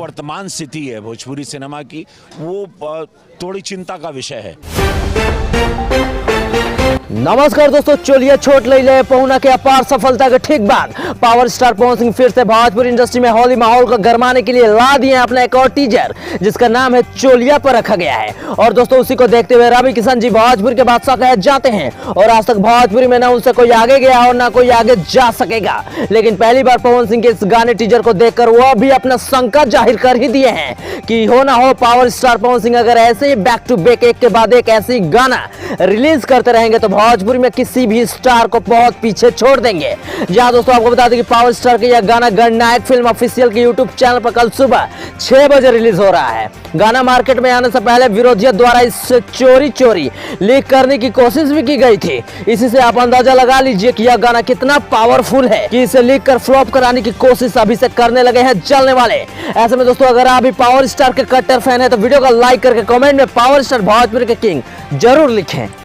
वर्तमान स्थिति है भोजपुरी सिनेमा की, वो थोड़ी चिंता का विषय है। नमस्कार दोस्तों, चलिए छोट ले ले पहुना के अपार सफलता के ठीक बाद पावर स्टार पवन सिंह फिर से भोजपुरी इंडस्ट्री में होली माहौल को गरमाने के लिए ला दिए अपना एक और टीजर, जिसका नाम है चोलिया पर रखा गया है। और दोस्तों उसी को देखते हुए रवि किशन जी भोजपुरी के बादशाह कहे जाते हैं और आज तक भोजपुरी में ना उनसे कोई आगे गया और ना कोई आगे जा सकेगा। लेकिन पहली बार पवन सिंह के इस गाने टीजर को देखकर वह भी अपना शंका जाहिर कर ही दिए हैं कि हो ना हो पावर स्टार पवन सिंह अगर ऐसे ही बैक टू बैक एक के बाद एक ऐसी गाना रिलीज करते रहेंगे तो भोजपुरी में किसी भी स्टार को बहुत पीछे छोड़ देंगे। जहां दोस्तों आपको बता दें कि पावर स्टार का यह गाना गणनायक फिल्म ऑफिशियल के यूट्यूब चैनल पर कल सुबह 6 बजे रिलीज हो रहा है। गाना मार्केट में आने से पहले विरोधियों द्वारा इसे चोरी लीक करने की कोशिश भी की गई थी। इसी से आप अंदाजा लगा लीजिए कि यह गाना कितना पावरफुल है कि इसे लीक कर फ्लॉप कराने की कोशिश अभी से करने लगे हैं चलने वाले। ऐसे में दोस्तों अगर आप भी पावर स्टार के कट्टर फैन है तो वीडियो को लाइक करके कमेंट में पावर स्टार भोजपुरी के किंग जरूर लिखें।